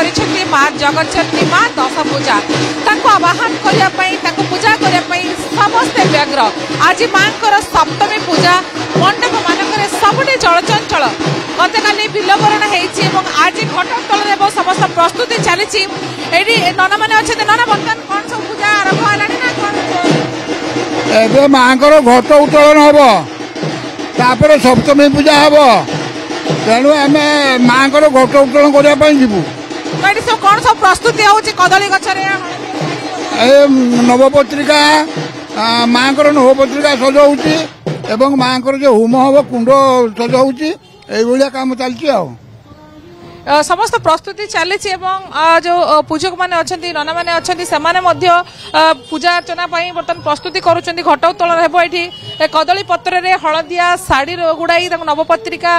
କରିଛନ୍ତି ମା ଜଗତଜନନୀ ମା ଦଶ ପୂଜା ତାଙ୍କୁ ଆବାହନ କରିବା ପାଇଁ ତାଙ୍କୁ ପୂଜା କରିବା ପାଇଁ ସମସ୍ତେ ବ୍ୟଗ୍ର। ଆଜି ମାଙ୍କର ସପ୍ତମୀ ପୂଜା ମଣ୍ଡପ ମାନଙ୍କରେ ସବୁଠି ଚଳଚଞ୍ଚଳ। ଗତକାଲି ବିଲବରଣ ହେଇଛି ଏବଂ ଆଜି ଘଟ ଉତ୍ତୋଳନ ହେବ ସମସ୍ତ ପ୍ରସ୍ତୁତି ଚାଲିଛି। ଏଠି ନନା ମାନେ ଅଛନ୍ତି। ନନା ବର୍ତ୍ତମାନ କଣ ସବୁ ପୂଜା ଆରମ୍ଭ ହେଲାଣି ନା କଣ? ଏବେ ମାଙ୍କର ଘଟ ଉତ୍ତୋଳନ ହବ, ତାପରେ ସପ୍ତମୀ ପୂଜା ହବ। ତେଣୁ ଆମେ ମାଙ୍କର ଘଟ ଉତ୍ତୋଳନ କରିବା ପାଇଁ ଯିବୁ। ଏଠି ସବୁ କଣ ସବୁ ପ୍ରସ୍ତୁତି ହଉଛି? କଦଳୀ ଗଛରେ ଏ ନବପତ୍ରିକା ମାଙ୍କର ନବପତ୍ରିକା ସଜ ହଉଛି ଏବଂ ମାଙ୍କର ଯୋଉ ହୋମ ହବ କୁଣ୍ଡ ସଜ ହଉଛି। এইভাবে কাম চালছি সমস্ত প্রস্তুতি চালিছি এবং যে পূজক মানে অনেক ননা মানে অনেক সে পূজা অর্চনা বর্তমান প্রস্তুতি করছেন। ঘট উত্তোলন হব এটি কদলী পত্রে হলদিয়া শাড়ি গুড়াই নবপত্রিকা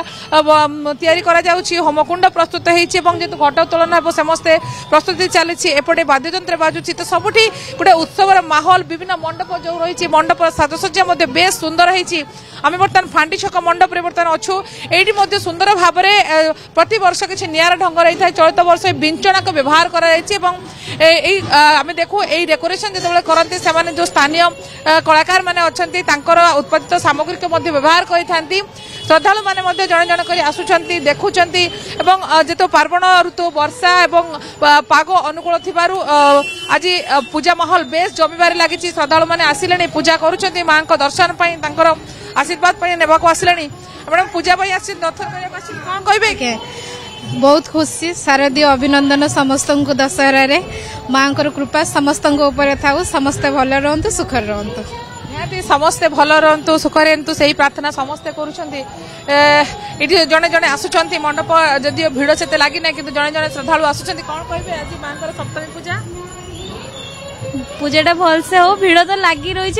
তৈরি করা যাচ্ছে। হোমকুণ্ড প্রস্তুত হয়েছে এবং যেহেতু ঘট উত্তোলন হব সমস্তে প্রস্তুতি চালিছি। এপটে বাদ্যযন্ত্র বাজুছি। তো সবুঠি গোটে উৎসবর মাহল বিভিন্ন মণ্ডপ যে রয়েছে মণ্ডপ সাজসজ্জা বেশ সুন্দর হয়েছে। আমি বর্তমান ফান্ডি ছক মণ্ডপে বর্তমান অছু। এইটি সুন্দর ভাবে প্রতি বর্ষ কিছু নিয়ারা ঢঙ্গ রয়েছে। চলিত বর্ষ বিঞ্চনাক ব্যবহার করা যাইছে এবং এই আমি দেখু এই ডেকোরেশন যেতবে করতে সে যে স্থানীয় কলাকার মানে অনেক তাঁর উৎপাদিত সামগ্রিক ব্যবহার করে থাকে। শ্রদ্ধালু মানে জন জন করে আসুচার দেখুচার এবং যেহেতু পার্বণ ঋতু বর্ষা এবং পাগ অনুকূল থাকার আজ পূজা মহল বেশ জমিবার লাগিছে। শ্রদ্ধালু মানে আসলে পূজা করছেন মা দর্শন পাই তাঁর आशीर्वाद नेबाक आसिले मैडम पूजा आसी दर्शन कौन कहे के बहुत खुशी शारदीय अभिनंदन समस्त को दशहरा रे माँ कृपा समस्त था समस्ते भल रुहतु सुखर रुहतु। निहाती समस्ते भल रुहतु सुखर रुहतु से प्रार्थना समस्ते करुँचे। जड़े जड़े आसुंच मंडप जदि भिड़ से लगी ना कि जड़े जड़े श्रद्धालु आसुंच कौन कहे आज माँ सप्तमी पूजा पूजाटा भलसे हो भिड़ तो लगी रही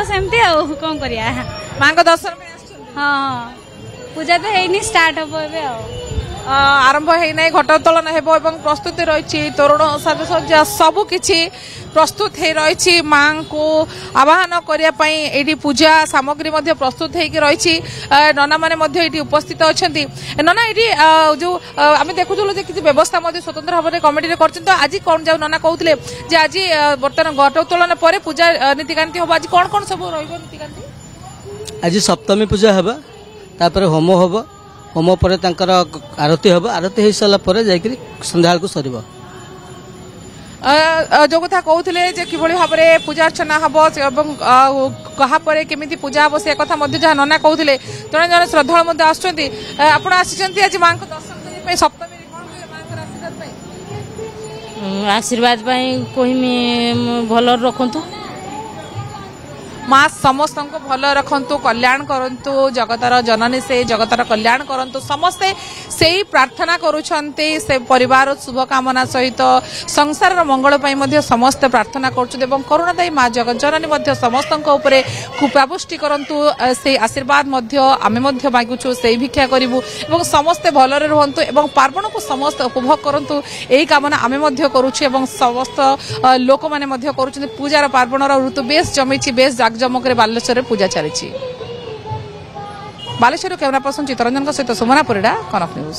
सेमती कौन करिया माँ को दर्शन हाँ पूजा तो है स्टार्ट हम आरंभ होना घट उत्तोलन हो प्रस्तुति रही तोरण साजसज्जा सबकि प्रस्तुत हो रही। माँ को आवाहन करने पूजा सामग्री प्रस्तुत हो रही। नना मैंने उपस्थित अच्छा नना ये जो आम देखुलु कि व्यवस्था स्वतंत्र भाव में कमिटी कर आज कौन जाऊ नना कहते आज बर्तमान घट उत्तोलन पर पूजा नीतिकांति हम आज कौन कौन सब रीतिकांति आज सप्तमी पूजा हवा तापर होम हम होम पर आरती हम आरती हो सारा जाकि संध्या को सर जो कथा कहते कि भाव में पूजा अर्चना हम कहापर केमी पूजा हम से कथा जहाँ नना कहते जड़े जड़े श्रद्धा आसुँच आज माँ को दर्शन करने सप्तमी आशीर्वाद कहमी भल रखु माँ समस्त को भल रखु कल्याण करंतु जगतर जननी से जगतर कल्याण करंतु समस्ते से प्रार्थना करुछंते से परिवार शुभकामना सहित संसार मंगल समस्त प्रार्थना करुछंते करुणादायी माँ जगत जननी समस्त कृपापुष्टि करंतु से आशीर्वाद आमे मागुछु से भिक्षा करिवु एवं समस्ते भलरे रहंतु एवं पार्वण को समस्त उपभोग करंतु एही कामना आमे करुछु एवं समस्त लोक माने करुछंते पूजार पार्वणर ऋतु बेस जमिछि बेस जमक बालेश्वर पूजा चली। बालेश्वर कैमरा पर्सन चित्तरंजन सहित सुमना परिड़ा कनक न्यूज।